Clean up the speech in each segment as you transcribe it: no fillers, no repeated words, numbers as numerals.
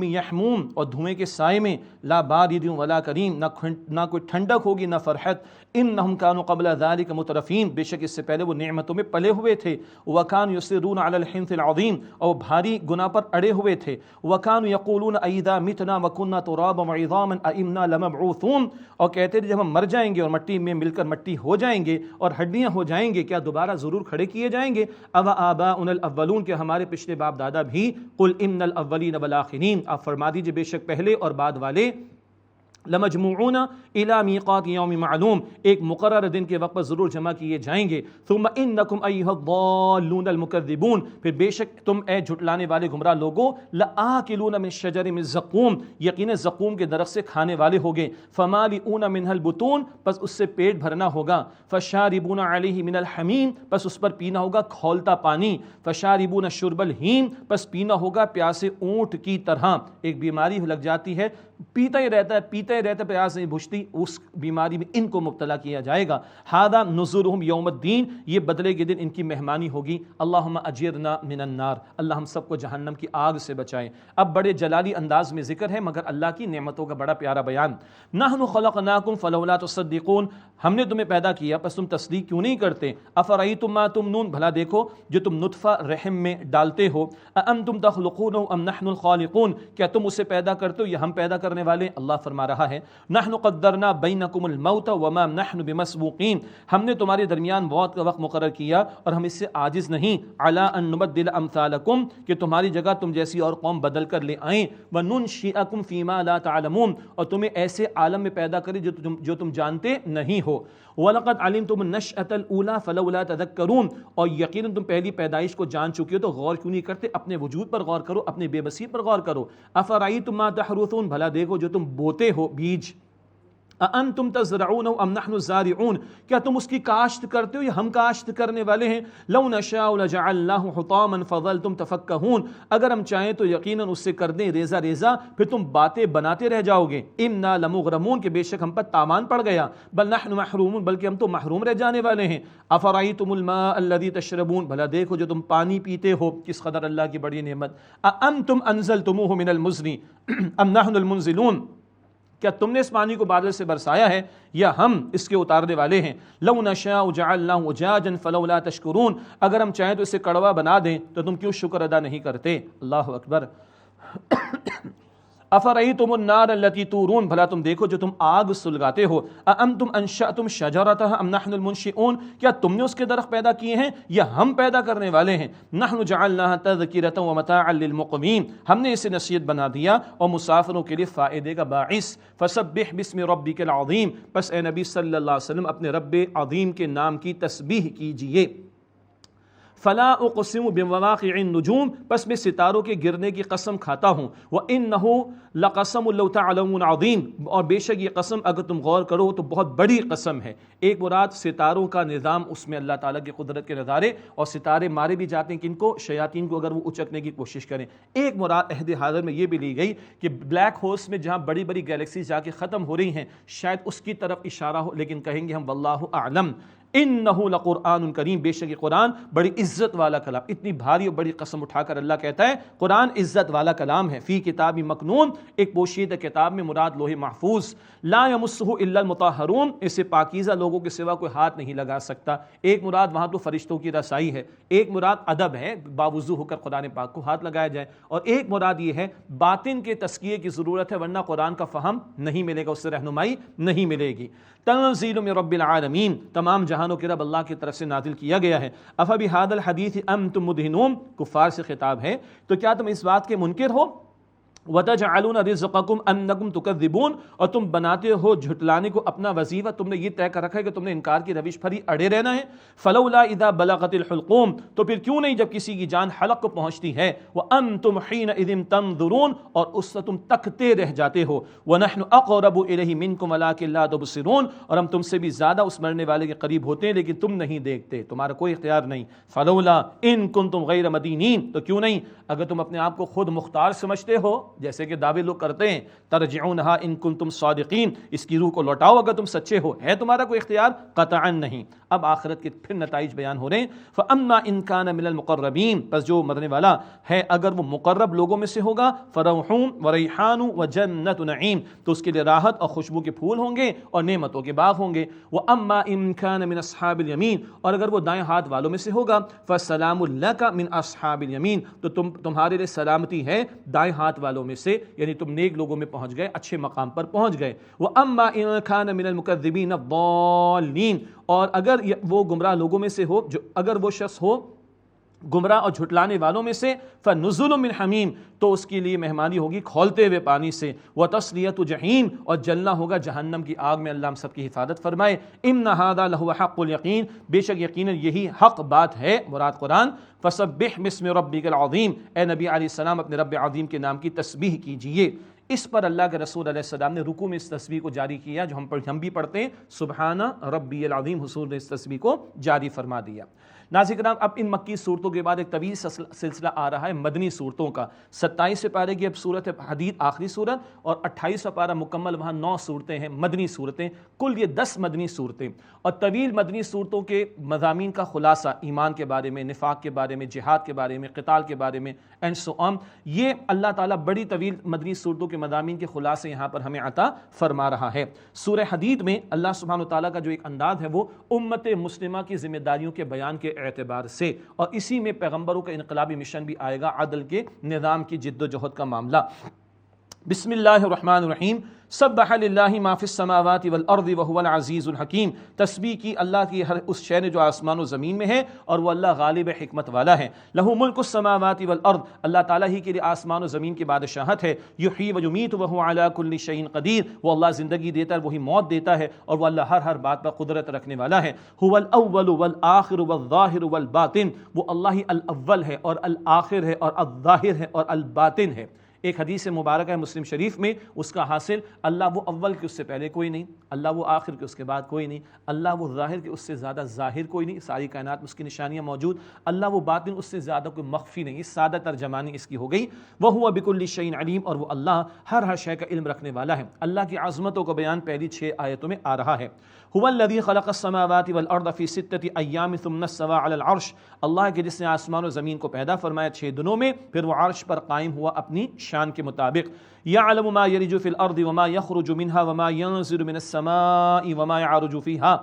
یحموم اور دھوئیں کے سائے میں، لا بارد ولا کریم نہ کوئی ٹھنڈک ہوگی نہ فرحت، انہم کانوا قبل ذلک مترفین بے شک اس سے پہلے وہ نعمتوں میں پلے ہوئے تھے، وکانوا یصرون علی الحنث العظیم اور بھاری گناہ پر اڑے ہوئے تھے، وکانوا یقولون اذا متنا وکنا ترابا وعظاما ائنا لمبعوثون اور کہتے تھے جب ہم مر جائیں گے اور مٹی میں مل کر مٹی ہو جائیں گے اور ہڈیاں ہو جائیں گے کیا دوبارہ ضرور کھڑے کیے جائیں گے؟ او آباؤنا الاولون کہ ہمارے پچھلے باپ دادا بھی، قل ان الاولین والآخرین آپ فرما دیجئے بے شک پہلے اور بعد والے، لمجموعون الی میقات یوم معلوم ایک مقرر دن کے وقت پر ضرور جمع کیے جائیں گے، ثم انکم ایھا الضالون المکذبون پھر بے شک تم اے جھٹلانے والے گمراہ لوگوں، لآکلون من شجر من زقوم یقینا زقوم کے درخت سے کھانے والے ہوگے، فمالئون منها البطون پس اس سے پیٹ بھرنا ہوگا، فشاربون علیہ من الحمیم پس اس پر پینا ہوگا کھولتا پانی، فشاربون شرب الہیم پس پینا ہوگا پیاسے اونٹ کی طرح، ایک بیماری لگ جاتی ہے پیتا ہی رہتا ہے پیاس نہیں بجھتی، اس بیماری میں ان کو مبتلا کیا جائے گا، ھذا نزلھم یوم الدین یہ بدلے کے دن ان کی مہمانی ہوگی، اللہم اجرنا من النار اللہ ہم سب کو جہنم کی آگ سے بچائے۔ اب بڑے جلالی انداز میں ذکر ہے مگر اللہ کی نعمتوں کا بڑا پیارا بیان، نحن خلقناکم فلولا تصدقون ہم نے تمہیں پیدا کیا پس تم تصدیق کیوں نہیں کرتے، افرأیتم ما تمنون بھلا دیکھو جو تم نطفہ رحم میں ڈالتے ہو، اانتم تخلقونه ام نحن الخالقون کیا تم اسے پیدا کرتے ہو یا ہم پیدا کرنے والے؟ اللہ فرما رہا ہے نحن قدرنا بینکم الموت وما نحن بمسبوقین ہم نے تمہارے درمیان موت کا وقت مقرر کیا اور ہم اس سے عاجز نہیں، علی ان نبدل امثالکم کہ تمہاری جگہ تم جیسی اور قوم بدل کر لے آئیں، وننشئکم فیما لا تعلمون اور تمہیں ایسے عالم میں پیدا کرے جو تم جانتے نہیں ہو، وَلَقَدْ عَلِمْتُمُ النَّشْأَةَ الْأُولَىٰ فَلَوْلَا تَذَكَّرُونَ اور یقیناً تم پہلی پیدائش کو جان چکی ہو تو غور کیوں نہیں کرتے، اپنے وجود پر غور کرو، اپنے بے بسی پر غور کرو، أَفَرَأَيْتُم مَّا تَحْرُثُونَ بھلا دیکھو جو تم بوتے ہو بیج، أَأَنتُمْ تَزْرَعُونَهُ أَمْ نَحْنُ الزَّارِعُونَ کیا تم اس کی کاشت کرتے ہو یا ہم کاشت کرنے والے ہیں، لَوْ نَشَاءُ لَجَعَلْنَاهُ حُطَامًا فَظَلْتُمْ تَفَكَّهُونَ اگر ہم چاہیں تو یقیناً اس سے کر دیں ریزہ ریزہ پھر تم باتیں بناتے رہ جاؤ گے، إِنَّا لَمُغْرَمُونَ کہ بے شک ہم پر تاوان پڑ گیا، بل نحن محرومون بلکہ ہم تو محروم رہ جانے والے ہیں، أَفَرَأَيْتُمُ الْمَاءَ الَّذِي تَشْرَبُونَ بھلا دیکھو جو تم پانی پیتے ہو کس قدر اللہ کی بڑی نعمت، أَأَنتُمْ أَنزَلْتُمُوهُ مِنَ الْمُزْنِ أَمْ نَحْنُ الْمُنزِلُونَ کیا تم نے اس پانی کو بادل سے برسایا ہے یا ہم اس کے اتارنے والے ہیں، لو نشاء جعلناه اجاجا فلولا تشکرون اگر ہم چاہیں تو اسے کڑوا بنا دیں تو تم کیوں شکر ادا نہیں کرتے، اللہ اکبر۔ افرأیتم النار التی تورون بھلا تم دیکھو جو تم آگ سلگاتے ہو، اانتم انشأتم شجرتها ام نحن المنشئون کیا تم نے اس کے درخت پیدا کیے ہیں یا ہم پیدا کرنے والے ہیں، نحن جعلناها تذکرة ومتاعا للمقوین ہم نے اسے نصیحت بنا دیا اور مسافروں کے لیے فائدے کا باعث، فسبح باسم ربک العظیم پس اے نبی صلی اللہ علیہ وسلم اپنے رب عظیم کے نام کی تسبیح کیجئے، فلا اقسم بمواقع النجوم پس میں ستاروں کے گرنے کی قسم کھاتا ہوں، وانه لقسم لو تعلمون عظیم اور بے شک یہ قسم اگر تم غور کرو تو بہت بڑی قسم ہے، ایک مراد ستاروں کا نظام اس میں اللہ تعالیٰ کی قدرت کے نظارے اور ستارے مارے بھی جاتے ہیں کن کو، شیاطین کو اگر وہ اچکنے کی کوشش کریں، ایک مراد عہد حاضر میں یہ بھی لی گئی کہ بلیک ہولز میں جہاں بڑی بڑی گیلیکسیز جا کے ختم ہو رہی ہیں شاید اس کی طرف اشارہ ہو، لیکن کہیں گے ہم واللہ اعلم، انہ لقرآن کریم بے شک قرآن بڑی عزت والا کلام، اتنی بھاری اور بڑی قسم اٹھا کر اللہ کہتا ہے قرآن عزت والا کلام ہے، فی کتاب مکنون ایک پوشیدہ کتاب میں مراد لوح محفوظ، لا یمسہ الا المطہرون اسے پاکیزہ لوگوں کے سوا کوئی ہاتھ نہیں لگا سکتا، ایک مراد وہاں تو فرشتوں کی رسائی ہے، ایک مراد ادب ہے باوضو ہو کر قرآن پاک کو ہاتھ لگایا جائے، اور ایک مراد یہ ہے باطن کے تزکیے کی ضرورت ہے ورنہ قرآن کا فہم نہیں ملے گا، اس سے رہنمائی نہیں ملے گی، تنزیل من رب العالمین تمام جہانوں کے رب اللہ کی طرف سے نازل کیا گیا ہے، افبہذا الحدیث انتم مدہنون کفار سے خطاب ہے تو کیا تم اس بات کے منکر ہو، وَتَجْعَلُونَ رِزْقَكُمْ أَنَّكُمْ تُكَذِّبُونَ اور تم بناتے ہو جھٹلانے کو اپنا وظیفہ، تم نے یہ طے کر رکھا ہے کہ تم نے انکار کی روش پر ہی اڑے رہنا ہے، فَلَوْلَا إِذَا بَلَغَتِ الْحُلْقُومَ تو پھر کیوں نہیں جب کسی کی جان حلق کو پہنچتی ہے، وَأَنْتُمْ حِينَئِذٍ تَنظُرُونَ اور اس سے تم تکتے رہ جاتے ہو، وَنَحْنُ أَقْرَبُ إِلَيْهِ مِنْكُمْ وَلَٰكِن لَا تُبْصِرُونَ اور ہم تم سے بھی زیادہ اس مرنے والے کے قریب ہوتے ہیں لیکن تم نہیں دیکھتے، تمہارا کوئی اختیار نہیں، فَلَوْلَا إِن كُنْتُمْ غَيْرَ مَدِينِينَ تو کیوں نہیں اگر تم اپنے آپ کو خود مختار سمجھتے ہو جیسے کہ دعوے لوگ کرتے ہیں ترجعونہا ان کنتم صادقین، اس کی روح کو لوٹاؤ اگر تم سچے ہو، ہے تمہارا کوئی اختیار؟ قطعا نہیں۔ اب آخرت کے پھر نتائج بیان ہو رہے ہیں، فَأَمَّا إِن كَانَ مِنَ الْمُقَرَّبِينَ، پس جو مرنے والا ہے اگر وہ مقرب لوگوں میں سے ہوگا، فَرَوْحٌ وَرَيْحَانٌ وَجَنَّتُ نَعِيمٍ، تو اس کے لیے راحت اور خوشبو کے پھول ہوں گے اور نعمتوں کے باغ ہوں گے۔ وَأَمَّا إِن كَانَ مِنْ أَصْحَابِ الْيَمِينِ، اور اگر وہ دائیں ہاتھ والوں میں سے ہوگا، فَسَلَامٌ لَكَ مِنْ أَصْحَابِ الْيَمِينِ، تو تمہارے لیے سلامتی ہے دائیں ہاتھ والوں میں سے، یعنی تم نیک لوگوں میں پہنچ گئے، اچھے مقام پر پہنچ گئے۔ وَأَمَّا إِن كَانَ مِنَ الْمُكَذِّبِينَ الضَّالِّينَ، اور اگر وہ گمراہ لوگوں میں سے ہو، اگر وہ شخص ہو گمراہ اور جھٹلانے والوں میں سے، فَنُزُلٌ مِّنْ حَمِيمٍ، تو اس کے لیے مہمانی ہوگی کھولتے ہوئے پانی سے، وَتَصْلِيَةُ جَحِيمٍ، اور جلنا ہوگا جہنم کی آگ میں، اللہ ہم سب کی حفاظت فرمائے۔ إِنَّ هَذَا لَهُوَ حَقُّ الْيَقِينِ، بے شک یقیناً یہی حق بات ہے، مراد قرآن۔ فَسَبِّحْ بِاسْمِ رَبِّكَ الْعَظِيمِ، اے نبی علیہ السلام اپنے رب عظیم کے نام کی تسبیح کیجئے۔ اس پر اللہ کے رسول علیہ السلام نے رکوع میں اس تسبیح کو جاری کیا، جو ہم بھی پڑھتے ہیں، سبحان ربی العظیم، حضور نے اس تسبیح کو جاری فرما دیا۔ ناظرین کرام، اب ان مکی صورتوں کے بعد ایک طویل سلسلہ آ رہا ہے مدنی صورتوں کا۔ 27 پارے کی اب صورت حدید آخری صورت، اور 28 پارہ مکمل، وہاں 9 صورتیں ہیں مدنی صورتیں، کل یہ 10 مدنی صورتیں۔ اور طویل مدنی صورتوں کے مضامین کا خلاصہ، ایمان کے بارے میں، نفاق کے بارے میں، جہاد کے بارے میں، قتال کے بارے میں، اینڈ سو آن، یہ اللہ تعالیٰ بڑی طویل مدنی صورتوں کے مضامین کے خلاصے یہاں پر ہمیں عطا فرما رہا ہے۔ سورہ حدید میں اللہ سبحانہ وتعالیٰ کا جو ایک انداز ہے وہ امت مسلمہ کی ذمہ داریوں کے بیان کے اعتبار سے، اور اسی میں پیغمبروں کا انقلابی مشن بھی آئے گا، عدل کے نظام کی جد و جہد کا معاملہ۔ بسم اللہ الرحمن الرحیم، سبح للہ ما فی السماوات والارض وهو العزیز الحکیم، تسبیح کی اللہ کی ہر اس شے نے جو آسمان و زمین میں ہے، اور وہ اللہ غالب حکمت والا ہے۔ لہ ملک السماوات والارض، اللہ تعالیٰ ہی کے لیے آسمان و زمین کی بادشاہت ہے۔ یحیی و یمیت وہو علی کل شیء قدیر، وہ اللہ زندگی دیتا ہے، وہی موت دیتا ہے، اور وہ اللہ ہر بات پر قدرت رکھنے والا ہے۔ هو الاول والآخر والظاہر والباطن، وہ اللہ ہی الاول ہے اور الآخر ہے اور الظاہر ہے اور الباطن ہے۔ ایک حدیث مبارکہ ہے مسلم شریف میں، اس کا حاصل اللہ وہ اول کے اس سے پہلے کوئی نہیں، اللہ وہ آخر کے اس کے بعد کوئی نہیں، اللہ وہ ظاہر کے اس سے زیادہ ظاہر کوئی نہیں، ساری کائنات میں اس کی نشانیاں موجود، اللہ وہ باطن اس سے زیادہ کوئی مخفی نہیں، سادہ ترجمانی اس کی ہو گئی۔ وَهُوَ بِكُلِّ شَيْءٍ عَلِيمٌ، اور وہ اللہ ہر شے کا علم رکھنے والا ہے۔ اللہ کی عظمتوں کو بیان پہلی 6 آیتوں میں آ رہا ہے۔ هو الذي خلق السماوات والارض في 6 ايام ثم استوى على العرش، اللہ کے جس نے آسمان و زمین کو پیدا فرمایا 6 دنوں میں، پھر وہ عرش پر قائم ہوا اپنی شان کے مطابق۔ يعلم ما يلج في الارض وما يخرج منها وما ينزل من السماء وما يعرج فيها،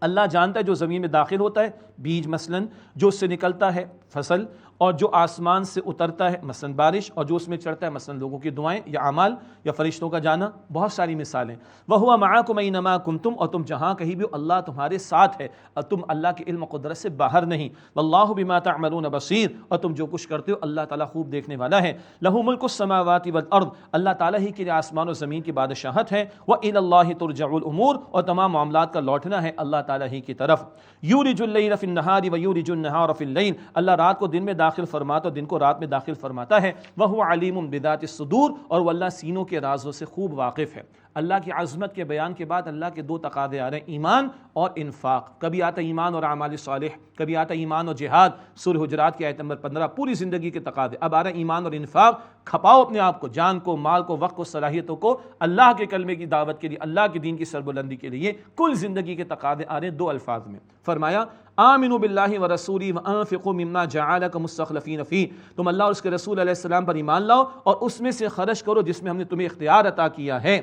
اللہ جانتا ہے جو زمین میں داخل ہوتا ہے، بیج مثلاً، جو اس سے نکلتا ہے فصل، اور جو آسمان سے اترتا ہے مثلاً بارش، اور جو اس میں چڑھتا ہے مثلاً لوگوں کی دعائیں یا اعمال یا فرشتوں کا جانا، بہت ساری مثالیں۔ وَهُوَ مَعَكُمْ أَيْنَمَا كُنْتُمْ، اور تم جہاں کہیں بھی اللہ تمہارے ساتھ ہے، اور تم اللہ کے علم و قدرت سے باہر نہیں۔ وَاللَّهُ بِمَا تَعْمَلُونَ بَصِيرٌ، اور تم جو کچھ کرتے ہو اللہ تعالیٰ خوب دیکھنے والا ہے۔ لَهُ مُلْكُ السَّمَاوَاتِ وَالْأَرْضِ، اللہ تعالیٰ ہی کے لیے آسمان و زمین کی بادشاہت ہے۔ وَإِلَى اللَّهِ تُرْجَعُ الْأُمُورُ، اور تمام معاملات کا لوٹنا ہے اللہ تعالیٰ ہی کی طرف۔ یولج اللیل فی النہار ویولج النہار فی اللیل، اللہ رات کو دن میں داخل فرماتا اور دن کو رات میں داخل فرماتا ہے۔ وہو علیم بذات الصدور، اور وہ اللہ سینوں کے رازوں سے خوب واقف ہے۔ اللہ کی عظمت کے بیان کے بعد اللہ کے 2 تقاضے آ رہے ہیں، ایمان اور انفاق۔ کبھی آتا ایمان اور اعمال صالح، کبھی آتا ایمان اور جہاد، سورہ حجرات کی آیت نمبر 15، پوری زندگی کے تقاضے۔ اب آ رہا ہے ایمان اور انفاق، کھپاؤ اپنے آپ کو، جان کو، مال کو، وقت کو، صلاحیتوں کو اللہ کے کلمے کی دعوت کے لیے، اللہ کے دین کی سربلندی کے لیے۔ کل زندگی کے تقاضے آ رہے ہیں 2 الفاظ میں۔ فرمایا آمنوا باللہ ورسولہ وانفقوا مما جعلکم مستخلفین فیہ، تم اللہ اور اس کے رسول علیہ السلام پر ایمان لاؤ اور اس میں سے خرچ کرو جس میں ہم نے تمہیں اختیار عطا کیا ہے،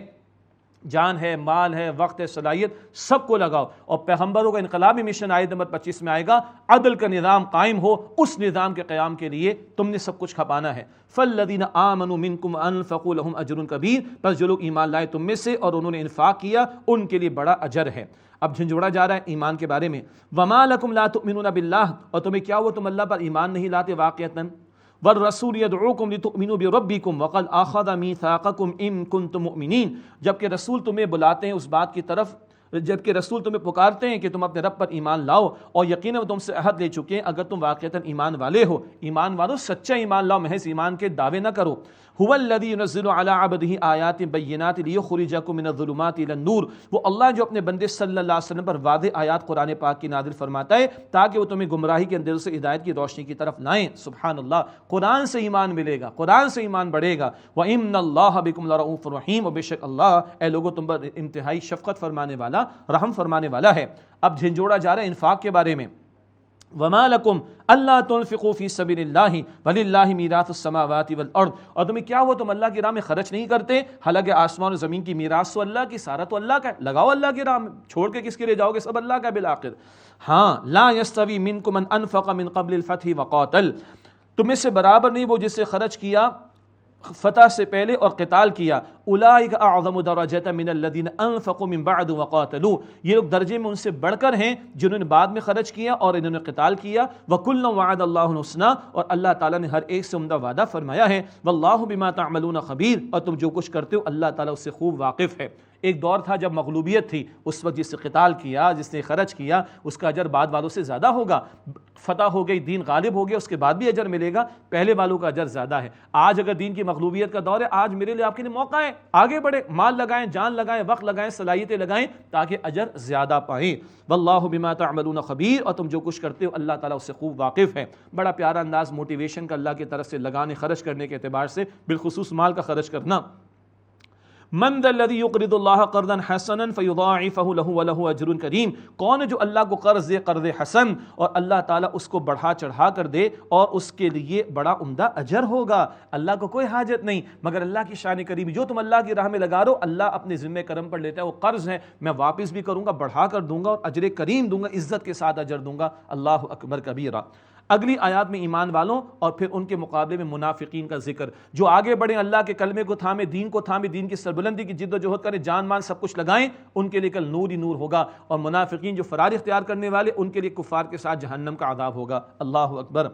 جان ہے، مال ہے، وقت ہے، صلاحیت، سب کو لگاؤ۔ اور پیغمبروں کا انقلابی مشن آیت نمبر 25 میں آئے گا، عدل کا نظام قائم ہو، اس نظام کے قیام کے لیے تم نے سب کچھ کھپانا ہے۔ فالذین آمنوا منکم وانفقوا لهم اجر کبیر، بس جو لوگ ایمان لائے تم میں سے اور انہوں نے انفاق کیا، ان کے لیے بڑا اجر ہے۔ اب جھنجھوڑا جا رہا ہے ایمان کے بارے میں۔ وما لکم لا تؤمنون باللہ، اور تمہیں کیا ہوا تم اللہ پر ایمان نہیں لاتے واقعتاً۔ والرسول يدعوكم لتؤمنوا بربكم وقد اخذ ميثاقكم ان كنتم مؤمنين، جبکہ رسول تمہیں بلاتے ہیں اس بات کی طرف، جبکہ رسول تمہیں پکارتے ہیں کہ تم اپنے رب پر ایمان لاؤ، اور یقیناً وہ تم سے عہد لے چکے ہیں اگر تم واقعتاً ایمان والے ہو۔ ایمان والو، سچا ایمان لاؤ، محض ایمان کے دعوے نہ کرو۔ هو الذی ينزل علی عبدہ آیات بینات لیخرجکم من الظلمات الی النور، وہ اللہ جو اپنے بندے صلی اللہ علیہ وسلم پر واضح آیات قرآن پاک کی نازل فرماتا ہے تاکہ وہ تمہیں گمراہی کے اندھیروں سے ہدایت کی روشنی کی طرف لائیں۔ سبحان اللہ، قرآن سے ایمان ملے گا، قرآن سے ایمان بڑھے گا۔ وَإِنَّ اللَّهَ بِكُمْ لَرَءُوفٌ رَحِيمٌ، اور بے شک اللہ اے لوگوں تم پر انتہائی شفقت فرمانے والا، رحم فرمانے والا ہے۔ اب جھنجھوڑا جا رہا ہے انفاق کے بارے میں۔ وَمَا لَكُمْ أَلَّا تُنْفِقُوا فِي سَبِيلِ اللَّهِ وَلِلَّهِ مِيرَاثُ السَّمَاوَاتِ وَالْأَرْضِ، اور تمہیں کیا ہوا تم اللہ کی راہ میں خرچ نہیں کرتے، حالانکہ آسمان و زمین کی میراث تو اللہ کی، سارا تو اللہ کا ہے، لگاؤ اللہ کی راہ میں، چھوڑ کے کس کے لیے جاؤ گے، سب اللہ کا بالآخر۔ ہاں، لا يستوي منكم من انفق من قبل الفتح وقاتل، تمہیں سے برابر نہیں وہ جس سے خرچ کیا فتح سے پہلے اور قتال کیا، اولئک اعظم درجۃ من الذین انفقوا من بعد وقاتلوا، یہ لوگ درجے میں ان سے بڑھ کر ہیں جنہوں نے بعد میں خرچ کیا اور انہوں نے قتال کیا۔ وکلا وعد اللہ الحسنی، اور اللہ تعالیٰ نے ہر ایک سے عمدہ وعدہ فرمایا ہے۔ واللہ بما تعملون خبیر، اور تم جو کچھ کرتے ہو اللہ تعالیٰ اس سے خوب واقف ہے۔ ایک دور تھا جب مغلوبیت تھی، اس وقت جس سے قتال کیا، جس نے خرچ کیا، اس کا اجر بعد والوں سے زیادہ ہوگا۔ فتح ہو گئی، دین غالب ہو گیا، اس کے بعد بھی اجر ملے گا، پہلے والوں کا اجر زیادہ ہے۔ آج اگر دین کی مغلوبیت کا دور ہے، آج میرے لیے آپ کے لیے موقع ہے، آگے بڑھے، مال لگائیں، جان لگائیں، وقت لگائیں، صلاحیتیں لگائیں تاکہ اجر زیادہ پائیں۔ واللہ بما تعملون خبیر، اور تم جو کچھ کرتے ہو اللہ تعالیٰ اس سے خوب واقف ہے۔ بڑا پیارا انداز موٹیویشن کا اللہ کی طرف سے لگانے، خرچ کرنے کے اعتبار سے، بالخصوص مال کا خرچ کرنا۔ من ذا الذی یقرض اللہ قرضا حسنا فیضاعفہ لہ ولہ اجر کریم، کون ہے جو اللہ کو قرض دے، قرض حسن، اور اللہ تعالیٰ اس کو بڑھا چڑھا کر دے اور اس کے لیے بڑا عمدہ اجر ہوگا۔ اللہ کو کوئی حاجت نہیں، مگر اللہ کی شان کریمی، جو تم اللہ کی راہ میں لگا رہو اللہ اپنے ذمہ کرم پر لیتا ہے، وہ قرض ہے، میں واپس بھی کروں گا، بڑھا کر دوں گا اور اجر کریم دوں گا، عزت کے ساتھ اجر دوں گا۔ اللہ اکبر کبیرہ۔ اگلی آیات میں ایمان والوں اور پھر ان کے مقابلے میں منافقین کا ذکر، جو آگے بڑھیں، اللہ کے کلمے کو تھامے، دین کو تھامے، دین کی سربلندی کی جد و جہد کریں، جان مان سب کچھ لگائیں، ان کے لیے کل نور ہی نور ہوگا، اور منافقین جو فرار اختیار کرنے والے، ان کے لیے کفار کے ساتھ جہنم کا عذاب ہوگا۔ اللہ اکبر۔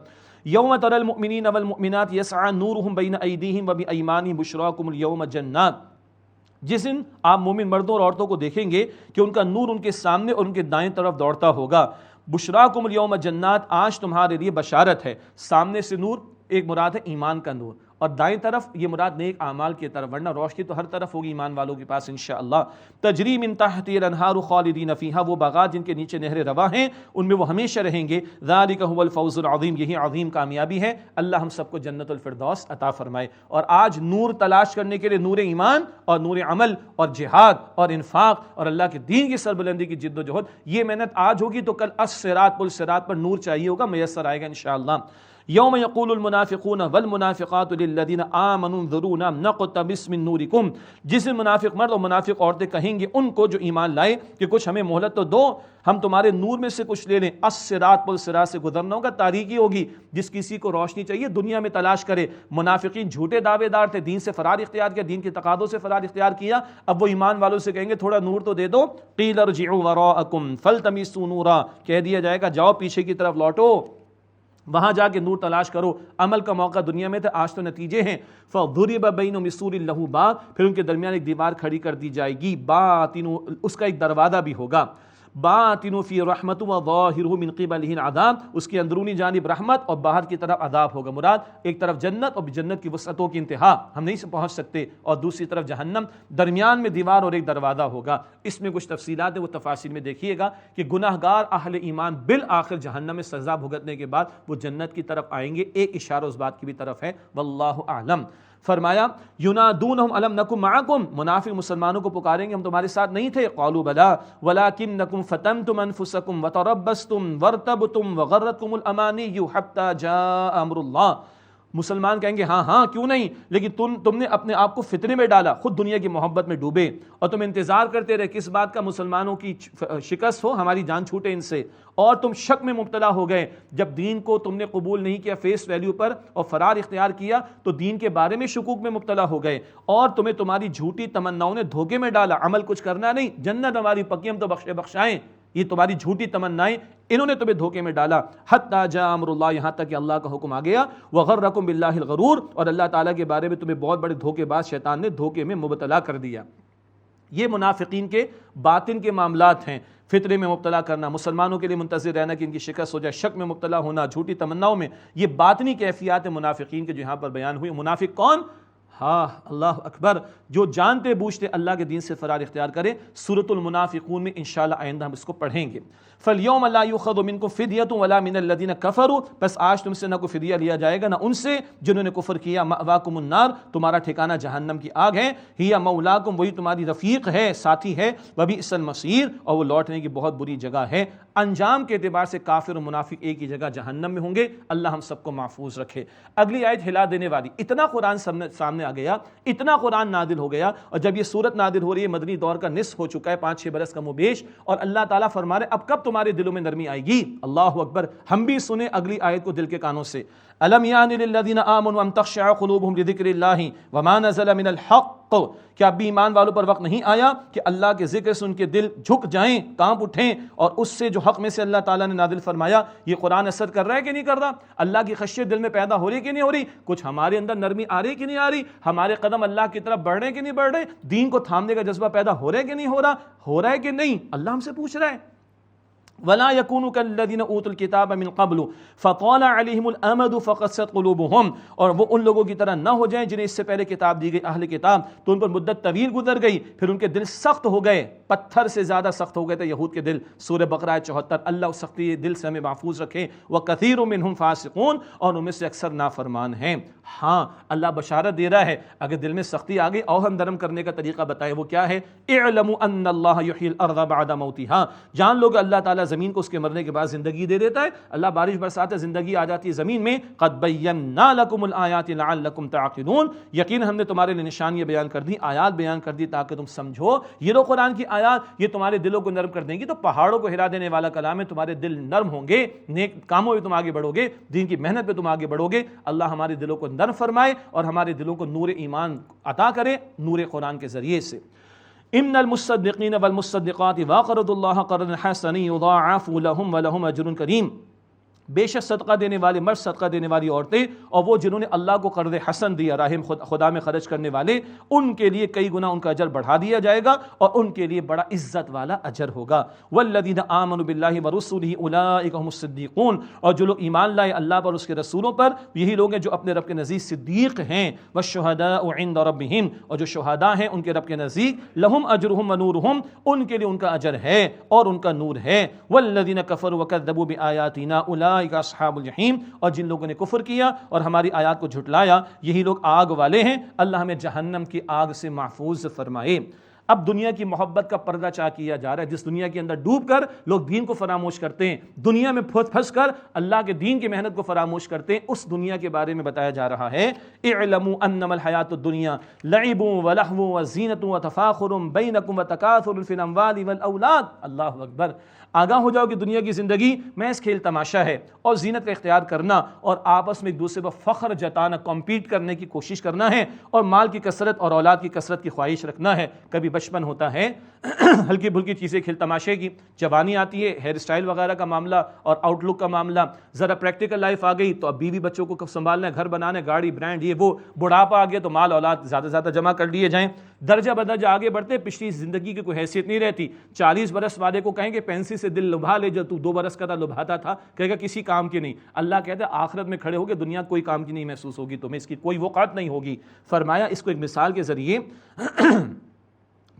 یوم تری المؤمنین والمؤمنات یسعی نورہم بین ایدیہم وبایمانہم بشراکم اليوم جنات، جس دن آپ مومن مردوں اور عورتوں کو دیکھیں گے کہ ان کا نور ان کے سامنے اور ان کے دائیں طرف دوڑتا ہوگا۔ بشراکم الیوم جنات، آج تمہارے لیے بشارت ہے۔ سامنے سے نور ایک مراد ہے ایمان کا نور، اور دائیں طرف یہ مراد نیک اعمال کی طرف، ورنہ روشنی تو ہر طرف ہوگی ایمان والوں کے پاس انشاءاللہ۔ تجری من تحتها الانہار خالدین فیہا، وہ باغات جن کے نیچے نہریں رواں ہیں ان میں وہ ہمیشہ رہیں گے۔ ذالک هو الفوز العظیم، یہی عظیم کامیابی ہے۔ اللہ ہم سب کو جنت الفردوس عطا فرمائے۔ اور آج نور تلاش کرنے کے لیے نور ایمان اور نور عمل اور جہاد اور انفاق اور اللہ کے دین کی سربلندی کی جد و جہد، یہ محنت آج ہوگی تو کل الصراط پل صراط پر نور چاہیے ہوگا، میسر آئے گا انشاءاللہ۔ یوم یقول المنافقون والمنافقات للذین آمنوا انظرونا نقتبس من نورکم، جس منافق مرد اور منافق عورتیں کہیں گے ان کو جو ایمان لائے کہ کچھ ہمیں مہلت تو دو، ہم تمہارے نور میں سے کچھ لے لیں۔ الصراط پل صراط سے گزرنا ہوگا، تاریکی ہوگی، جس کسی کو روشنی چاہیے دنیا میں تلاش کرے۔ منافقین جھوٹے دعوے دار تھے، دین سے فرار اختیار کیا، دین کے تقاضوں سے فرار اختیار کیا، اب وہ ایمان والوں سے کہیں گے تھوڑا نور تو دے دو۔ قیل ارجعوا وراءکم فالتمسوا نورا، کہہ دیا جائے گا جاؤ پیچھے کی طرف لوٹو، وہاں جا کے نور تلاش کرو۔ عمل کا موقع دنیا میں تھا، آج تو نتیجے ہیں۔ فَضُرِبَ بَيْنَهُم بِسُورٍ لَهُ بَابٌ، پھر ان کے درمیان ایک دیوار کھڑی کر دی جائے گی، باطن، اس کا ایک دروازہ بھی ہوگا، باطن فی رحمت وظاہرہ من قبلہ العذاب، اس کی اندرونی جانب رحمت اور باہر کی طرف عذاب ہوگا۔ مراد ایک طرف جنت اور جنت کی وسعتوں کی انتہا، ہم نہیں سے پہنچ سکتے، اور دوسری طرف جہنم، درمیان میں دیوار اور ایک دروازہ ہوگا۔ اس میں کچھ تفصیلات ہیں، وہ تفاصیل میں دیکھیے گا کہ گناہ گار اہل ایمان بالآخر جہنم میں سزا بھگتنے کے بعد وہ جنت کی طرف آئیں گے۔ ایک اشارہ اس بات کی بھی طرف ہے، واللہ اعلم۔ فرمایا ینادونہم الم نکن معکم، منافق مسلمانوں کو پکاریں گے ہم تمہارے ساتھ نہیں تھے، قالوا بلا ولکنکم فتنتم انفسکم وتربصتم وارتبتم وغرتکم الامانی حتی جاء امر اللہ، مسلمان کہیں گے ہاں ہاں کیوں نہیں، لیکن تم نے اپنے آپ کو فتنے میں ڈالا، خود دنیا کی محبت میں ڈوبے، اور تم انتظار کرتے رہے کس بات کا، مسلمانوں کی شکست ہو، ہماری جان چھوٹے ان سے، اور تم شک میں مبتلا ہو گئے۔ جب دین کو تم نے قبول نہیں کیا فیس ویلیو پر اور فرار اختیار کیا تو دین کے بارے میں شکوک میں مبتلا ہو گئے، اور تمہیں تمہاری جھوٹی تمناؤں نے دھوکے میں ڈالا، عمل کچھ کرنا نہیں، جنت ہماری پکی، ہم تو بخشے بخشائیں، یہ تمہاری جھوٹی تمنائیں، انہوں نے تمہیں دھوکے میں ڈالا۔ حتی جاء امر اللہ، یہاں تک کہ اللہ کا حکم آ گیا، وغرکم باللہ الغرور، اور اللہ تعالیٰ کے بارے میں تمہیں بہت بڑے دھوکے باز شیطان نے دھوکے میں مبتلا کر دیا۔ یہ منافقین کے باطن کے معاملات ہیں، فطرے میں مبتلا کرنا، مسلمانوں کے لیے منتظر رہنا کہ ان کی شکست ہو جائے، شک میں مبتلا ہونا، جھوٹی تمناؤں میں، یہ باطنی کیفیات منافقین کے جو یہاں پر بیان ہوئی۔ منافق کون؟ ہاں اللہ اکبر، جو جانتے بوجھتے اللہ کے دین سے فرار اختیار کرے، سورۃ المنافقون میں انشاءاللہ آئندہ ہم اس کو پڑھیں گے۔ فَالْيَوْمَ لَا يُؤْخَذُ مِنْكُمْ فِدْيَةٌ وَلَا مِنَ الَّذِينَ كَفَرُوا، بس آج تم سے نہ کوئی فدیہ لیا جائے گا نہ ان سے جنہوں نے کفر کیا۔ مَأْوَاكُمُ النَّارُ، تمہارا ٹھکانہ جہنم کی آگ ہے۔ ہِیَ مَوْلَاكُمْ، وہی تمہاری رفیق ہے، ساتھی ہے۔ وَبِئْسَ الْمَصِيرُ، اور وہ لوٹنے کی بہت بری جگہ ہے۔ انجام کے اعتبار سے کافر و منافق ایک ہی جگہ جہنم میں ہوں گے، اللہ ہم سب کو محفوظ رکھے۔ اگلی آیت ہلا دینے والی، اتنا قرآن سامنے آ گیا، اتنا قرآن نازل ہو گیا، اور جب یہ سورت نازل ہو رہی ہے مدنی دور کا نصف ہو چکا ہے، 5-6 برس کم و بیش، اور اللہ تعالیٰ فرما رہے اب کب تمہارے دلوں میں نرمی آئے گی؟ اللہ اکبر، ہم بھی سنیں اگلی آیت کو دل کے کانوں سے۔ الم یعن للذین آمنوا ان تخشع قلوبهم لذکر اللہ وما نزل من الحق، کیا اب بھی ایمان والوں پر وقت نہیں آیا کہ اللہ کے ذکر سے ان کے دل جھک جائیں، کانپ اٹھیں، اور اس سے جو حق میں سے اللہ تعالیٰ نے نازل فرمایا یہ قرآن اثر کر رہا ہے کہ نہیں کر رہا؟ اللہ کی خشیت دل میں پیدا ہو رہی ہے کہ نہیں ہو رہی؟ کچھ ہمارے اندر نرمی آ رہی کہ نہیں آ رہی؟ ہمارے قدم اللہ کی طرف بڑھ رہے کہ نہیں بڑھ رہے؟ دین کو تھامنے کا جذبہ پیدا ہو رہا ہے کہ نہیں ہو رہا؟ ہو رہا ہے کہ نہیں؟ اللہ ہم سے پوچھ رہا ہے۔ وَلَا يَكُونُوا كَالَّذِينَ أُوتُوا الْكِتَابَ مِنْ قَبْلُ فَطَالَ عَلَيْهِمُ الْأَمَدُ فَقَسَّتْ قُلُوبُهُمْ، اور وہ ان لوگوں کی طرح نہ ہو جائیں جنہیں اس سے پہلے کتاب دی گئی اہل کتاب، تو ان پر مدت طویل گزر گئی، پھر ان کے دل سخت ہو گئے، پتھر سے زیادہ سخت ہو گئے تھے یہود کے دل۔ سورہ بقرہ 74۔ اللہ اس سختی دل سے ہمیں محفوظ رکھے۔ وَكَثِيرٌ مِّنْهُمْ فَاسِقُونَ، اور ان میں سے اکثر نافرمان ہیں۔ ہاں اللہ بشارت دے رہا ہے، اگر دل میں سختی آ گئی اور ہم نرم کرنے کا طریقہ بتائے، وہ کیا ہے؟ اعلموا ان اللہ یحیی الارض بعد موتها، جان لو کہ اللہ تعالیٰ زمین کو اس کے مرنے کے بعد زندگی دے دیتا ہے، اللہ بارش برساتا ہے، زندگی آ جاتی ہے زمین میں۔ قد بینا لکم الآیات لعلکم تعقلون، یقین ہم نے تمہارے لیے نشانیاں بیان کر دی، آیات بیان کر دی تاکہ تم سمجھو۔ یہ لو قرآن کی آیات، یہ تمہارے دلوں کو نرم کر دیں گی، تو پہاڑوں کو ہلا دینے والا کلام ہے، تمہارے دل نرم ہوں گے، نیک کاموں میں تم آگے بڑھو گے، دین کی محنت پہ تم آگے بڑھو گے۔ اللہ ہمارے دلوں کو نرم فرمائے اور ہمارے دلوں کو نور ایمان عطا کرے نور قرآن کے ذریعے سے۔ ان المصدقین والمصدقات واقرضوا اللہ قرضا حسنا یضاعف لهم ولهم اجر کریم، بے شک صدقہ دینے والے مرد، صدقہ دینے والی عورتیں، اور وہ جنہوں نے اللہ کو قرض حسن دیا، راہ خدا میں خرچ کرنے والے، ان کے لیے کئی گنا ان کا اجر بڑھا دیا جائے گا اور ان کے لیے بڑا عزت والا اجر ہوگا۔ والذین آمنوا باللہ ورسلہ اولئک هم الصدیقون، اور جو لوگ ایمان لائے اللہ پر، اس کے رسولوں پر، یہی لوگ ہیں جو اپنے رب کے نزدیک صدیق ہیں۔ والشہداء عند ربہم، اور جو شہداء ہیں ان کے رب کے نزدیک، لہم اجرہم ونورہم، ان کے لیے ان کا اجر ہے اور ان کا نور ہے۔ والذین کفروا وکذبوا بآیاتنا اصحاب الجحیم، اور جن لوگوں نے کفر کیا اور ہماری آیات کو جھٹلایا یہی لوگ آگ والے ہیں، اللہ ہمیں جہنم کی آگ سے محفوظ فرمائے۔ اب دنیا کی محبت کا پردہ چاک کیا جا رہا ہے، جس دنیا کے اندر ڈوب کر لوگ دین کو فراموش کرتے ہیں، دنیا میں پھنس کر اللہ کے دین کی محنت کو فراموش کرتے ہیں، اس دنیا کے بارے میں بتایا جا رہا ہے۔ اعلموا انما الحیات الدنیا لعب ولہو وزینۃ وتفاخر بینکم وتکاثر فی الاموال والاولاد۔ اللہ اکبر، آگاہ ہو جاؤ کہ دنیا کی زندگی محض کھیل تماشا ہے اور زینت کا اختیار کرنا اور آپس میں ایک دوسرے پر فخر جتانا، کمپیٹ کرنے کی کوشش کرنا ہے، اور مال کی کثرت اور اولاد کی کثرت کی خواہش رکھنا ہے۔ کبھی بچپن ہوتا ہے ہلکی بھلکی چیزیں کھیل تماشے کی، جوانی آتی ہے، ہیئر اسٹائل وغیرہ کا معاملہ اور آؤٹ لک کا معاملہ، ذرا پریکٹیکل لائف آ گئی تو اب بیوی بچوں کو کب سنبھالنا ہے، گھر بنانا ہے، گاڑی برانڈ یہ وہ، بڑھاپا آ گیا تو مال اولاد زیادہ زیادہ جمع کر لیے جائیں، درجہ بدرجہ آگے بڑھتے، پچھلی زندگی کی کوئی حیثیت نہیں رہتی۔ 40 برس والے کو کہیں گے پینسل سے دل لبھا لے جو تو 2 برس کا تھا لبھاتا تھا، کہے گا کسی کام کی نہیں۔ اللہ کہتا ہے آخرت میں کھڑے ہوگے دنیا کوئی کام کی نہیں محسوس ہوگی، تمہیں اس کی کوئی وقعت نہیں ہوگی۔ فرمایا اس کو ایک مثال کے ذریعے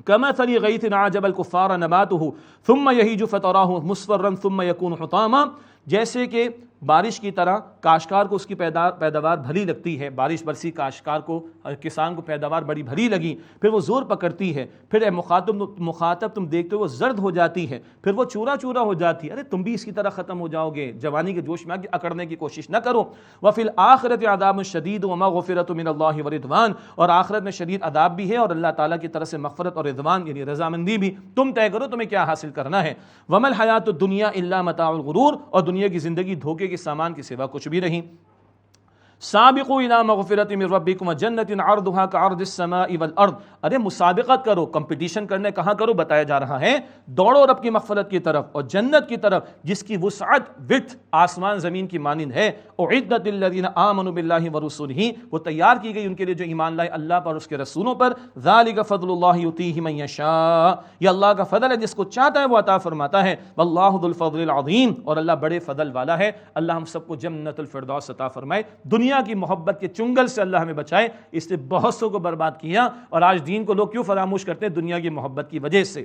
كمثل غيث أعجب الكفار نباته ثم يهيج فتراه مصفرا ثم يكون حطاما، جیسے کہ بارش کی طرح کاشتکار کو اس کی پیداوار بھلی لگتی ہے، بارش برسی کاشتکار کو، کسان کو پیداوار بڑی بھلی لگی، پھر وہ زور پکڑتی ہے، پھر اے مخاطب تم دیکھتے ہو وہ زرد ہو جاتی ہے، پھر وہ چورا چورا ہو جاتی ہے، ارے تم بھی اس کی طرح ختم ہو جاؤ گے، جوانی کے جوش میں اکڑنے کی کوشش نہ کرو۔ وفی الآخرۃ عذاب شدید ومغفرۃ من اللہ ورضوان، اور آخرت میں شدید عذاب بھی ہے اور اللہ تعالیٰ کی طرف سے مغفرت اور رضوان یعنی رضامندی بھی، تم طے کرو تمہیں کیا حاصل کرنا ہے۔ وما الحیات الدنیا الا متاع الغرور، اور دنیا کی زندگی دھوکے کے سامان کے سوا کچھ بھی نہیں۔ سابقوا الى مغفرۃ من ربکم وجنۃ عرضها كعرض السماء والارض، ارے مسابقت کرو، کمپٹیشن کرنے کہاں کرو، بتایا جا رہا ہے دوڑو رب کی مغفرت کی طرف اور جنت کی طرف جس کی وسعت وڈتھ آسمان زمین کی مانند ہے۔ اعدت للذین آمنوا باللہ ورسلہ، وہ تیار کی گئی ان کے لیے جو ایمان لائے اللہ پر اور اس کے رسولوں پر۔ ذالک فضل اللہ یؤتیہ من یشاء، یہ اللہ کا فضل ہے جس کو چاہتا ہے وہ عطا فرماتا ہے۔ واللہ ذو الفضل العظیم، اور اللہ بڑے فضل والا ہے۔ اللہ ہم سب کو جنت الفردوس عطا فرمائے، دنیا دنیا کی محبت کے چنگل سے اللہ ہمیں بچائے، اس نے بہت سو کو برباد کیا، اور آج دین کو لوگ کیوں فراموش کرتے ہیں؟ دنیا کی محبت کی وجہ سے۔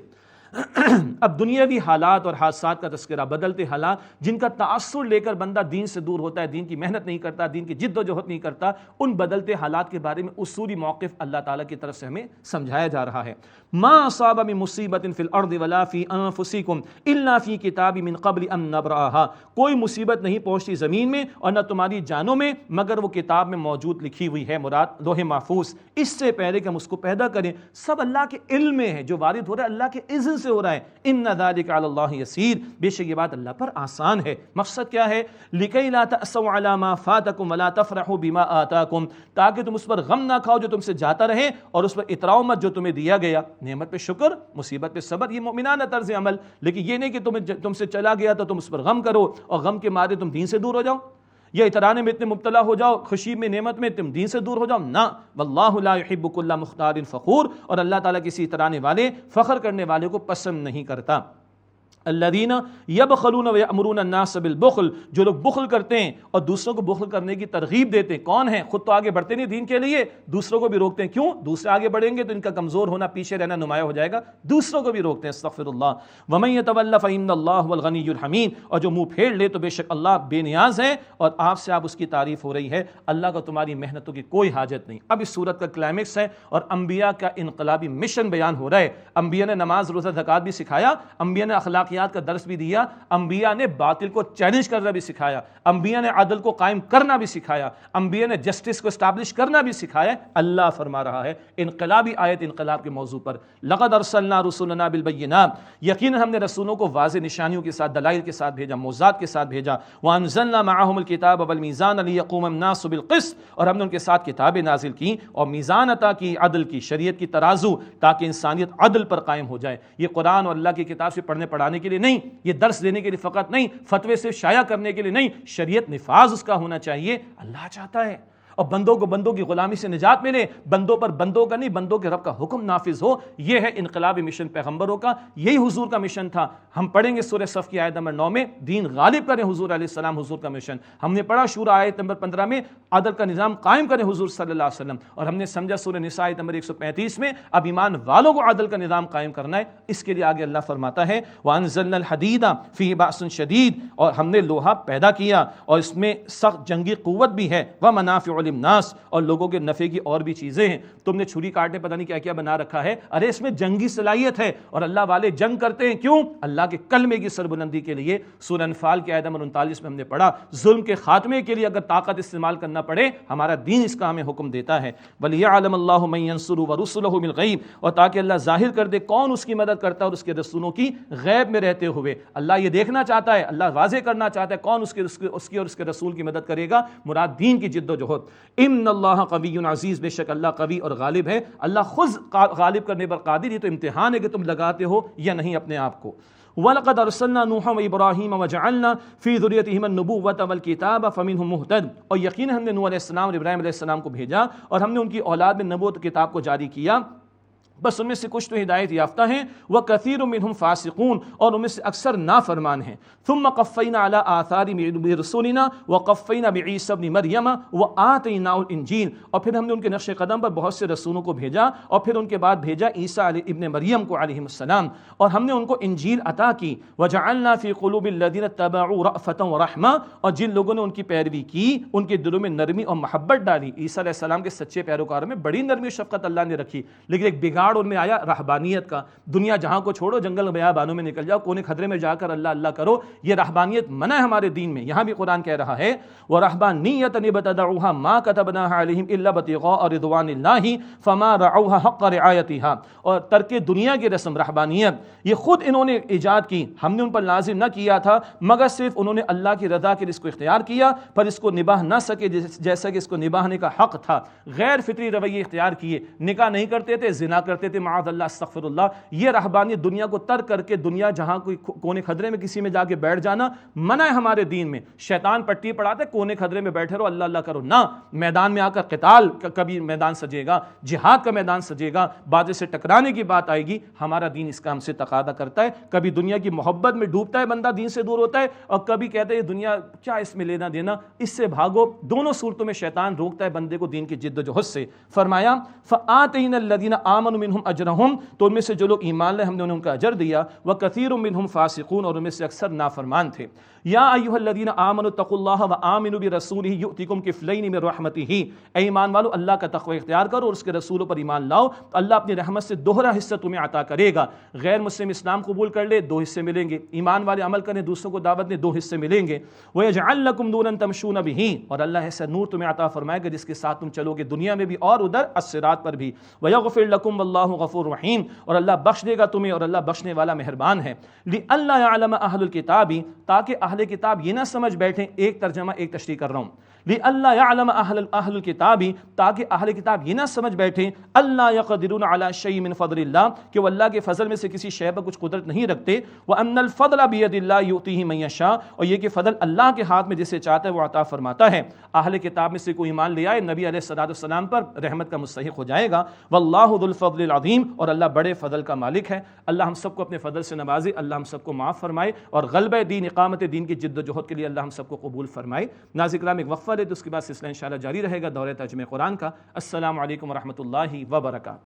اب دنیاوی حالات اور حادثات کا تذکرہ، بدلتے حالات جن کا تاثر لے کر بندہ دین سے دور ہوتا ہے، دین کی محنت نہیں کرتا، دین کی جد و جہد نہیں کرتا، ان بدلتے حالات کے بارے میں اصولی موقف اللہ تعالیٰ کی طرف سے ہمیں سمجھایا جا رہا ہے۔ ما اصاب من مصیبت فی الارض ولا فی انفسکم الا فی کتاب من قبل ان نبرأها، کوئی مصیبت نہیں پہنچتی زمین میں اور نہ تمہاری جانوں میں مگر وہ کتاب میں موجود لکھی ہوئی ہے، مراد لوح محفوظ، اس سے پہلے کہ ہم اس کو پیدا کریں۔ سب اللہ کے علم میں ہے، جو وارد ہو رہا ہے اللہ کے اذن سے ہو رہا ہے۔ ان ذلک علی اللہ یسیر، بے شک یہ بات اللہ پر آسان ہے۔ مقصد کیا ہے؟ لکی لا تأسوا علی ما فاتکم ولا تفرحوا بما آتاکم، تاکہ تم اس پر غم نہ کھاؤ جو تم سے جاتا رہے، اور اس پر اتراؤ مت جو تمہیں دیا گیا۔ نعمت پہ شکر، مصیبت پہ صبر، یہ مومنانہ طرز عمل، لیکن یہ نہیں کہ تم سے چلا گیا تو تم اس پر غم کرو اور غم کے مارے تم دین سے دور ہو جاؤ، یا اترانے میں اتنے مبتلا ہو جاؤ، خوشی میں نعمت میں تم دین سے دور ہو جاؤ، نہ۔ واللہ لا يحب كل مختال فخور، اور اللہ تعالیٰ کسی اترانے والے، فخر کرنے والے کو پسند نہیں کرتا۔ الذین یبخلون ویأمرون الناس بالبخل، جو لوگ بخل کرتے ہیں اور دوسروں کو بخل کرنے کی ترغیب دیتے ہیں، کون ہیں؟ خود تو آگے بڑھتے نہیں دین کے لیے، دوسروں کو بھی روکتے ہیں۔ کیوں؟ دوسرے آگے بڑھیں گے تو ان کا کمزور ہونا، پیچھے رہنا نمایاں ہو جائے گا، دوسروں کو بھی روکتے ہیں۔ استغفر اللہ۔ ومن یتول فإن اللہ هو الغنی الحمید، اور جو منہ پھیر لے تو بے شک اللہ بے نیاز ہے اور آپ سے آپ اس کی تعریف ہو رہی ہے، اللہ کو تمہاری محنتوں کی کوئی حاجت نہیں۔ اب اس صورت کا کلائمیکس ہے اور انبیاء کا انقلابی مشن بیان ہو رہا ہے۔ انبیاء نے نماز روزہ زکوٰۃ بھی سکھایا، انبیاء نے اخلاقیات کا درس بھی دیا، انبیاء نے باطل کو چیلنج کرنا بھی سکھایا، انبیاء نے عدل کو قائم کرنا بھی سکھایا، انبیاء نے جسٹس کو اسٹیبلش کرنا بھی سکھایا۔ اللہ فرما رہا ہے انقلابی آیت انقلاب کے موضوع پر، لقد ارسلنا رسلنا بالبینات، یقینا ہم نے رسولوں کو واضح نشانیوں کے ساتھ، دلائل کے ساتھ بھیجا، معجزات کے ساتھ بھیجا۔ وانزلنا معهم الکتاب والمیزان لیقوم الناس بالقسط، اور ہم نے ان کے ساتھ کتابیں نازل کی اور میزان عطا کی، عدل کی، شریعت کی ترازو، تاکہ انسانیت عدل پر قائم ہو جائے۔ یہ قرآن اور اللہ کی کتاب سے پڑھنے پڑھانے کے لیے نہیں، یہ درس دینے کے لیے فقط نہیں، فتوے سے شائع کرنے کے لیے نہیں، شریعت نفاذ اس کا ہونا چاہیے۔ اللہ چاہتا ہے اور بندوں کو بندوں کی غلامی سے نجات ملے، بندوں پر بندوں کا نہیں، بندوں کے رب کا حکم نافذ ہو۔ یہ ہے انقلابی مشن پیغمبروں کا، یہی حضور کا مشن تھا۔ ہم پڑھیں گے سورہ صف کی آیت نمبر 9 میں، دین غالب کریں حضور علیہ السلام، حضور کا مشن۔ ہم نے پڑھا شورہ آیت نمبر 15 میں، عدل کا نظام قائم کریں حضور صلی اللہ علیہ وسلم، اور ہم نے سمجھا سورہ نساء آیت نمبر 135 میں اب ایمان والوں کو عدل کا نظام قائم کرنا ہے۔ اس کے لیے آگے اللہ فرماتا ہے وَأَنزَلْنَا الْحَدِيدَ فِيهِ بَأْسٌ شَدِيدٌ، اور ہم نے لوہا پیدا کیا اور اس میں سخت جنگی قوت بھی ہے، وَمَنَافِعُ لِلنَّاسِ، اور لوگوں کے نفع کی اور بھی چیزیں ہیں۔ تم نے چھری کاٹنے پتہ نہیں کیا کیا بنا رکھا ہے، ارے اس میں جنگی صلاحیت ہے، اور اللہ والے جنگ کرتے ہیں، کیوں؟ اللہ کے کلمے کی سربلندی کے لیے۔ سورہ انفال کی آیت نمبر 39 میں ہم نے پڑھا، ظلم کے خاتمے کے لیے اگر طاقت استعمال کرنا پڑے، ہمارا دین اس کا ہمیں حکم دیتا ہے۔ وَلِيَعْلَمَ اللَّهُ مَن يَنصُرُهُ وَرُسُلَهُ بِالْغَيْبِ، اور تاکہ اللہ ظاہر کر دے کون اس کی مدد کرتا ہے اور اس کے رسولوں کی غیب میں رہتے ہوئے۔ اللہ یہ دیکھنا چاہتا ہے، اللہ واضح کرنا چاہتا ہے کون اس کی اور اس کے رسول کی مدد کرے گا، مراد دین کی جد و جہد۔ ان اللہ قوی عزیز، بے شک اللہ قوی اور غالب ہے، اللہ خود غالب کرنے پر قادر۔ یہ تو امتحان ہے کہ تم لگاتے ہو یا نہیں اپنے آپ کو۔ وَلَقَدْ أَرْسَلْنَا نُوحًا وَإِبْرَاهِيمَ وَجَعَلْنَا فِي ذُرِّيَّتِهِمَا النُّبُوَّةَ وَالْكِتَابَ فَمِنْهُم مُهْتَدٍ، اور یقینا ہم نے نوح علیہ السلام اور ابراہیم علیہ السلام کو بھیجا اور ہم نے ان کی اولاد میں نبوت کتاب کو جاری کیا، بس ان میں سے کچھ تو ہدایت یافتہ ہیں، وَكَثِيرٌ مِّنْهُمْ فَاسِقُونَ، اور ان میں سے اکثر نافرمان ہیں۔ ثُمَّ قَفَّيْنَا عَلَىٰ آثَارِهِم بِرُسُلِنَا وَقَفَّيْنَا بِعِيسَىٰ ابْنِ مَرْيَمَ وَآتَيْنَاهُ الْإِنجِيلَ، اور پھر ہم نے ان کے نقش قدم پر بہت سے رسولوں کو بھیجا، اور پھر ان کے بعد بھیجا عیسیٰ ابن مریم کو علیہ السلام، اور ہم نے ان کو انجیل عطا کی۔ وَجَعَلْنَا فِي قُلُوبِ الَّذِينَ اتَّبَعُوا رَأْفَةً وَرَحْمَةً، اور جن لوگوں نے ان کی پیروی کی ان کے دلوں میں نرمی اور محبت ڈالی۔ عیسیٰ علیہ السلام کے سچے پیروکاروں میں بڑی نرمی و شفقت اللہ نے رکھی، لیکن ایک بگاڑ ان میں آیا رہبانیت کا۔ دنیا جہاں کو چھوڑو، جنگل بیابانوں میں نکل جاؤ، کونے خدرے میں جا کر اللہ اللہ کرو، یہ رہبانیت منع ہے ہمارے دین میں۔ یہاں بھی قرآن کہہ رہا ہے وَرَهْبَانِيَّةً ابْتَدَعُوهَا مَا كَتَبْنَاهَا عَلَيْهِمْ إِلَّا ابْتِغَاءَ رِضْوَانِ اللَّهِ فَمَا رَعَوْهَا حَقَّ رِعَایَتِهَا، اور ترک دنیا کی رسم رہبانیت یہ خود انہوں نے ایجاد کی، ہم نے ان پر لازم نہ کیا تھا، مگر صرف انہوں نے اللہ کی رضا کے لیے اس کو اختیار کیا، پر اس کو نباہ نہ سکے جیسا کہ اس کو نباہنے کا حق تھا۔ غیر فطری رویے اختیار کیے، نکاح نہیں کرتے تھے، زنا کرتے پڑھتے تھے معاذ اللہ استغفر اللہ. یہ رہبانیت دنیا کو ترک کر کے دنیا جہاں کوئی کونے خدرے میں کسی میں جا کے بیٹھ جانا منع ہے ہمارے دین میں. شیطان پٹی پڑھاتے کونے خدرے میں بیٹھے رہو اللہ اللہ کرو، نہ میدان میں آ کر قتال کبھی میدان سجے گا، جہاد کا میدان سجے گا، بازے سے ٹکرانے کی بات آئے گی. ہمارا دین اس کا ہم سے تقاضا کرتا ہے. کبھی دنیا کی محبت میں ڈوبتا ہے بندہ، دین سے دور ہوتا ہے، اور کبھی کہتے ہیں دنیا کیا اس میں لینا دینا، اس سے بھاگو. دونوں صورتوں میں شیطان روکتا ہے بندے کو دین کی جد و جہد سے. فرمایا فآتینا الذین آمنوا منہم اجرہم، تو ان میں سے جو لوگ ایمان لائے ہم نے انہیں ان کا اجر دیا. وکثیر منہم فاسقون، اور ان میں سے اکثر نافرمان تھے. یا ایھا الذین آمنوا اتقوا اللہ وآمنوا برسولہ یؤتکم کفلین من رحمتہ، اے ایمان والو اللہ کا تقوی اختیار کرو اور اس کے رسولوں پر ایمان لاؤ تو اللہ اپنی رحمت سے دوہرا حصہ تمہیں عطا کرے گا. غیر مسلم اسلام قبول کر لے 2 حصے ملیں گے، ایمان والے عمل کریں دوسروں کو دعوت دیں 2 حصے ملیں گے. وَيَجْعَلْ لَكُمْ نُورًا تَمْشُونَ بِهِ، اور اللہ ایسا نور تمہیں عطا فرمائے گا جس کے ساتھ تم چلو گے دنیا میں بھی اور ادھر الصراط پر بھی. وَيَغْفِرْ لَكُمْ وَاللَّهُ غَفُورٌ رَحِيمٌ، اور اللہ بخش دے گا تمہیں اور اللہ بخشنے والا مہربان ہے. لِأَلَّا يَعْلَمَ أَهْلُ الْكِتَابِ، تاکہ اہل کتاب یہ نہ سمجھ بیٹھیں، ایک ترجمہ ایک تشریح کر رہا ہوں. لِأَلَّا يَعْلَمَ أَهْلُ الْكِتَابِ، تاکہ اہل کتاب یہ نہ سمجھ بیٹھیں اللہ يَقْدِرُونَ عَلَى شَيْءٍ مِّن فَضْلِ اللَّهِ، کہ وہ اللہ کے فضل میں سے کسی شے پر کچھ قدرت نہیں رکھتے. وَأَنَّ الْفَضْلَ بِيَدِ اللَّهِ يُؤْتِيهِ مَن يَشَاءُ، اور یہ کہ فضل اللہ کے ہاتھ میں جسے چاہتا ہے وہ عطا فرماتا ہے. اہل کتاب میں سے کوئی ایمان لے آئے نبی علیہ الصلوۃ والسلام پر، رحمت کا مستحق ہو جائے گا. وَاللَّهُ ذُو الْفَضْلِ الْعَظِيمِ، اور اللہ بڑے فضل کا مالک ہے. اللہ ہم سب کو اپنے فضل سے نوازے، اللہ ہم سب کو معاف فرمائے، اور غلبہ دین اقامت دین کی جد و جہد کے لیے اللہ ہم سب کو قبول فرمائے. ناظرین کرام ایک وقفہ لے تو اس کے بعد سلسلہ انشاءاللہ جاری رہے گا دورہ ترجمہ قرآن کا. السلام علیکم ورحمۃ اللہ وبرکاتہ.